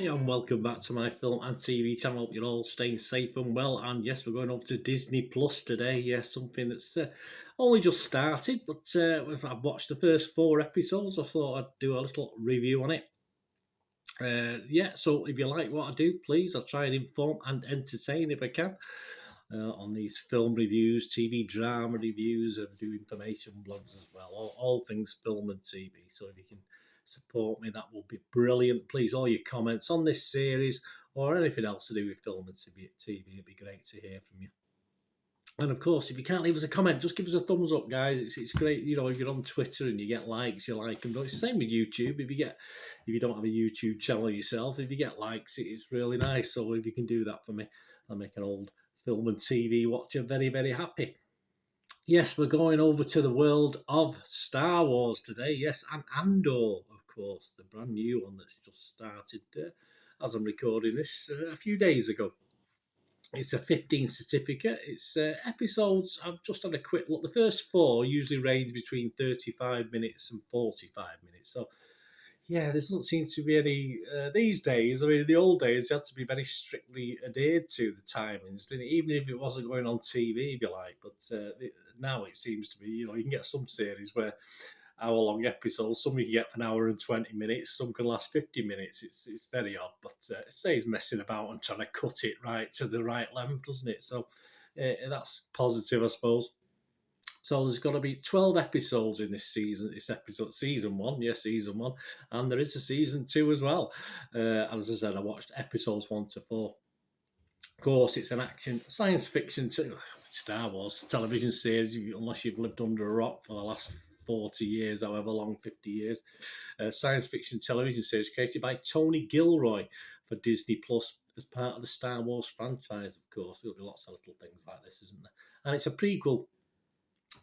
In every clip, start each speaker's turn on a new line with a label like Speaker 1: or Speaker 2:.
Speaker 1: and welcome back to my film and TV channel. Hope you're all staying safe and well. And yes, we're going over to Disney Plus today. Yes, something that's only just started, but I've watched the first 4 episodes. I thought I'd do a little review on it. So if you like what I do, please, I'll try and inform and entertain if I can on these film reviews, TV drama reviews, and do information blogs as well. All things film and TV. So if you can support me, that will be brilliant. Please, all your comments on this series or anything else to do with film and TV, it'd be great to hear from you. And of course, if you can't leave us a comment, just give us a thumbs up, guys. It's great, you know, if you're on Twitter and you get likes, you like them. But it's the same with YouTube. If you don't have a YouTube channel yourself, if you get likes, it's really nice. So if you can do that for me, I'll make an old film and TV watcher very, very happy. Yes, we're going over to the world of Star Wars today. Yes, and Endor, of course, the brand new one that's just started as I'm recording this a few days ago. It's a 15 certificate. It's episodes. I've just had a quick look. The first 4 usually range between 35 minutes and 45 minutes. So, yeah, there doesn't seem to be any these days. I mean, in the old days, you had to be very strictly adhered to the timings, didn't it? Even if it wasn't going on TV, if you like. But now it seems to be, you know, you can get some series where hour-long episodes. Some you can get for an hour and 20 minutes. Some can last 50 minutes. It's very odd, but it stays messing about and trying to cut it right to the right length, doesn't it? So that's positive, I suppose. So there's got to be 12 episodes in this season. It's episode season 1, yes, season 1, and there is a season 2 as well. As I said, I watched episodes 1 to 4. Of course, it's an action, science fiction, Star Wars television series. Unless you've lived under a rock for the last 40 years, however long, 50 years. Science fiction television series created by Tony Gilroy for Disney Plus as part of the Star Wars franchise, of course. There'll be lots of little things like this, isn't there? And it's a prequel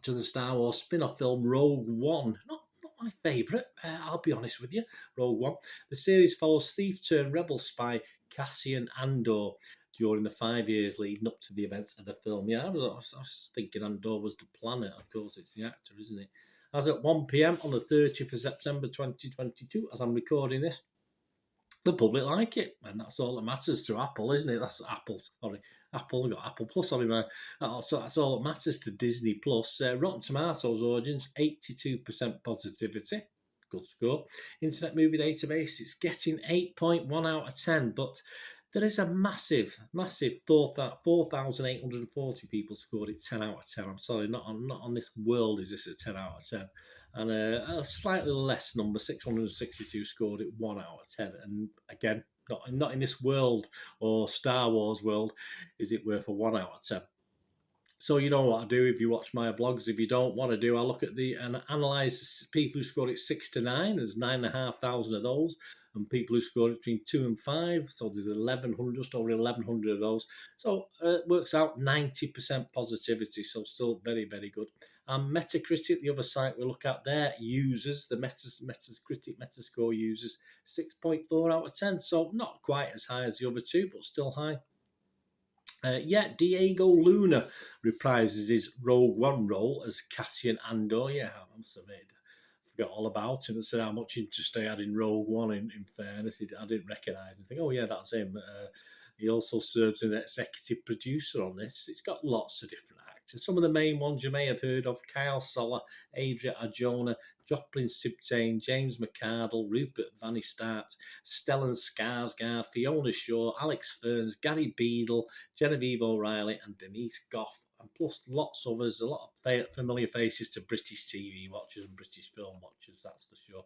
Speaker 1: to the Star Wars spin-off film Rogue One. Not my favourite, I'll be honest with you, Rogue One. The series follows thief-turned-rebel spy Cassian Andor during the 5 years leading up to the events of the film. Yeah, I was thinking Andor was the planet. Of course, it's the actor, isn't it? As at 1 p.m. on the 30th of September 2022, as I'm recording this, the public like it, and that's all that matters to Apple, isn't it? That's Apple, sorry. Apple, got Apple Plus, sorry, man. So that's all that matters to Disney Plus. Rotten Tomatoes audience, 82% positivity. Good score. Internet Movie Database, it's getting 8.1 out of 10, but there is a massive 4,840 people scored it 10 out of 10. I'm sorry, not on this world is this a 10 out of 10. And a slightly less number, 662, scored it 1 out of 10. And again, not in this world or Star Wars world is it worth a 1 out of 10. So you know what I do if you watch my blogs. If you don't, what I do, I look at and analyse people who scored it 6 to 9. There's 9,500 of those. And people who scored it between 2 and 5. So there's 1,100, just over 1,100 of those. So it works out 90% positivity. So still very, very good. And Metacritic, the other site we look at there, users, the Metacritic Metascore users, 6.4 out of 10. So not quite as high as the other two, but still high. Diego Luna reprises his Rogue One role as Cassian Andor. Yeah, I must admit, I forgot all about him and said how much interest I had in Rogue One, in fairness. I didn't recognise him. Think, oh yeah, that's him. He also serves as an executive producer on this. It's got lots of different actors. Some of the main ones you may have heard of: Kyle Soller, Adria Arjona, Joplin Sibtain, James McArdle, Rupert Vanistart, Stellan Skarsgård, Fiona Shaw, Alex Ferns, Gary Beadle, Genevieve O'Reilly, and Denise Gough. And plus lots of others, a lot of familiar faces to British TV watchers and British film watchers, that's for sure.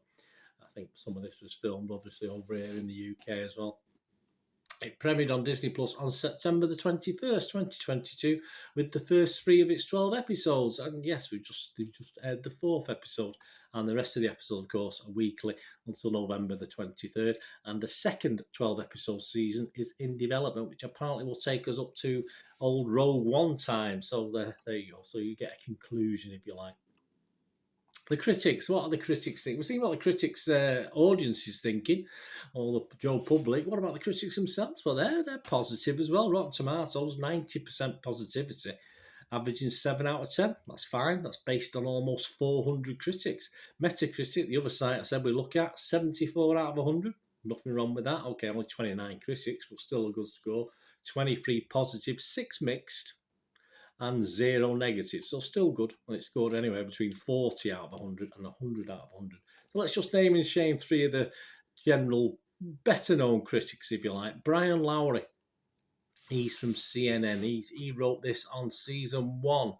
Speaker 1: I think some of this was filmed, obviously, over here in the UK as well. It premiered on Disney Plus on September the 21st, 2022, with the first 3 of its 12 episodes. And yes, they've just aired the 4th episode. And the rest of the episodes, of course, are weekly until November the 23rd. And the second 12-episode season is in development, which apparently will take us up to old Rogue One time. So there you go. So you get a conclusion, if you like. The critics, what are the critics thinking? We're seeing what the critics' audience is thinking, or the Joe public. What about the critics themselves? Well, they're positive as well. Rotten Tomatoes, 90% positivity, averaging 7 out of 10. That's fine. That's based on almost 400 critics. Metacritic, the other site I said we look at, 74 out of 100. nothing wrong with that. Okay, only 29 critics, but still a good score. 23 positive, 6 mixed, and 0 negative. So still good. And it scored anywhere between 40 out of 100 and 100 out of 100. So let's just name and shame 3 of the general better known critics, if you like. Brian Lowry. He's from CNN. He wrote this on season 1.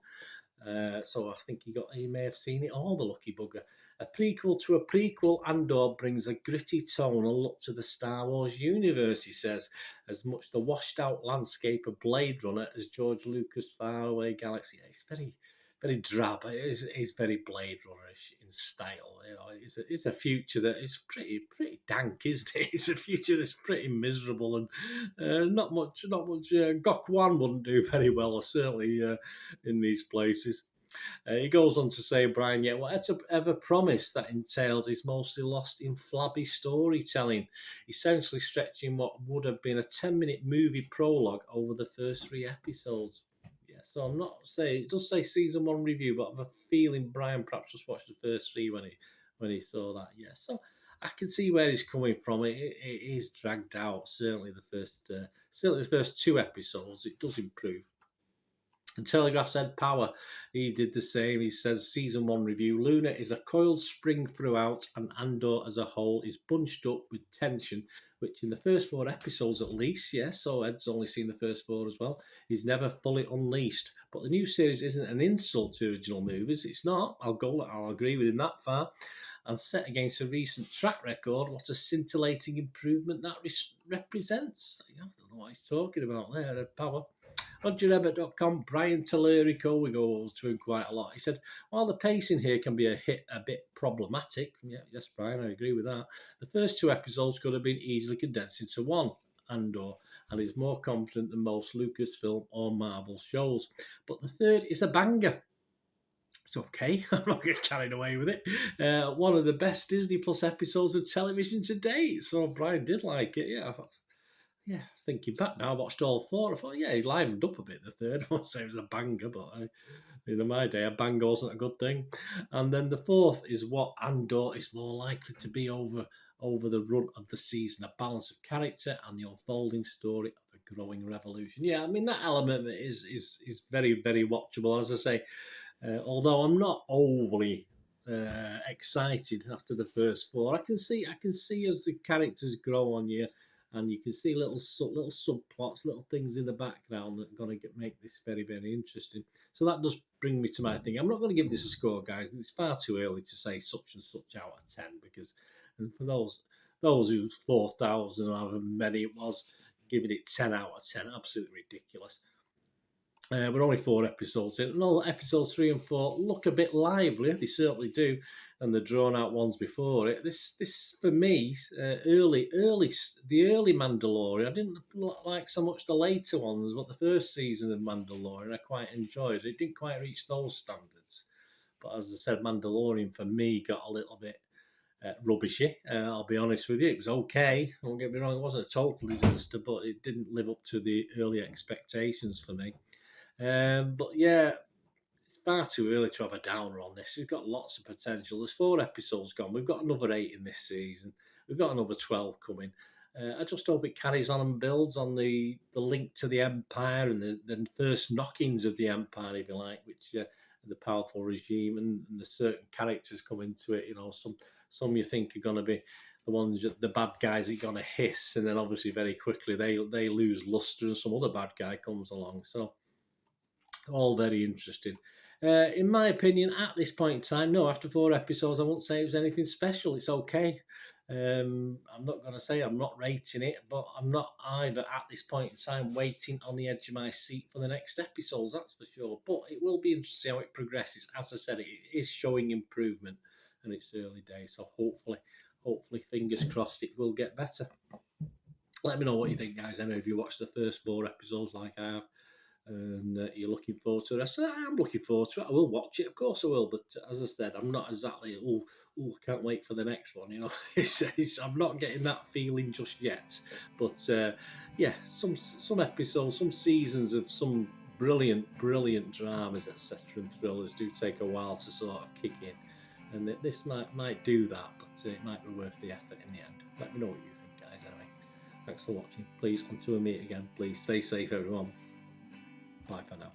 Speaker 1: So I think he may have seen it all, the lucky bugger. A prequel to a prequel, Endor brings a gritty tone and look to the Star Wars universe, he says, as much the washed-out landscape of Blade Runner as George Lucas' faraway galaxy. It's very, very drab. It's very Blade Runner-ish in style. You know, it's a future that is pretty dank, isn't it? It's a future that's pretty miserable and not much. Gok Wan wouldn't do very well, certainly in these places. He goes on to say, Brian, yet whatever promise that entails is mostly lost in flabby storytelling, essentially stretching what would have been a 10-minute movie prologue over the first 3 episodes. Yeah, so I'm not saying, it does say season 1 review, but I have a feeling Brian perhaps just watched the first 3 when he saw that. Yeah, so I can see where he's coming from. It is dragged out. Certainly the first 2 episodes, it does improve. And Telegraph said Power. He did the same. He says, season 1 review, Luna is a coiled spring throughout, and Endor as a whole is bunched up with tension, which in the first 4 episodes at least, yes, so Ed's only seen the first 4 as well, is never fully unleashed. But the new series isn't an insult to original movies. It's not. I'll agree with him that far. And set against a recent track record, what a scintillating improvement that represents. I don't know what he's talking about there, Power. RogerEbbett.com, Brian Tellerico, we go to him quite a lot. He said, while the pacing here can be a bit problematic, yeah, yes, Brian, I agree with that, the first 2 episodes could have been easily condensed into 1, Endor, and is more confident than most Lucasfilm or Marvel shows. But the 3rd is a banger. It's okay, I'm not getting carried away with it. One of the best Disney Plus episodes of television to date, so Brian did like it, yeah, thinking back now, I watched all 4. I thought, yeah, he livened up a bit. The 3rd, I won't say it was a banger, but in my day, a banger wasn't a good thing. And then the 4th is what Endor is more likely to be over the run of the season, a balance of character and the unfolding story of a growing revolution. Yeah, I mean, that element of it is very, very watchable. As I say, although I'm not overly excited after the first 4, I can see as the characters grow on you, and you can see little subplots, little things in the background that are going to make this very, very interesting. So that does bring me to my thing. I'm not going to give this a score, guys. It's far too early to say such and such out of 10, because, and for those who 4,000 or however many it was, giving it 10 out of 10, absolutely ridiculous. We're only 4 episodes in. No, episodes 3 and 4 look a bit livelier. They certainly do, and the drawn-out ones before it. This for me, the early Mandalorian. I didn't like so much the later ones, but the first season of Mandalorian I quite enjoyed. It didn't quite reach those standards, but as I said, Mandalorian for me got a little bit rubbishy. I'll be honest with you, it was okay. Don't get me wrong, it wasn't a total disaster, but it didn't live up to the early expectations for me. But yeah, it's far too early to have a downer on this. We've got lots of potential. There's 4 episodes gone. We've got another 8 in this season. We've got another 12 coming. I just hope it carries on and builds on the link to the Empire and the first knockings of the Empire, if you like, which the powerful regime and the certain characters come into it. You know, some you think are going to be the ones, the bad guys are going to hiss, and then obviously very quickly they lose luster and some other bad guy comes along. So all very interesting. In my opinion, at this point in time, no, after 4 episodes, I won't say it was anything special. It's okay. I'm not going to say I'm not rating it, but I'm not either at this point in time waiting on the edge of my seat for the next episodes, that's for sure. But it will be interesting how it progresses. As I said, it is showing improvement, and it's early days, so hopefully, fingers crossed, it will get better. Let me know what you think, guys. I know if you watched the first 4 episodes like I have, and you're looking forward to it. I'm looking forward to it. I will watch it, of course I will. But as I said, I'm not exactly, I can't wait for the next one. You know, I'm not getting that feeling just yet. But yeah, some episodes, some seasons of some brilliant dramas, etc., and thrillers do take a while to sort of kick in. And this might do that, but it might be worth the effort in the end. Let me know what you think, Thanks for watching. Please, until we meet again, please stay safe, everyone. Bye for now.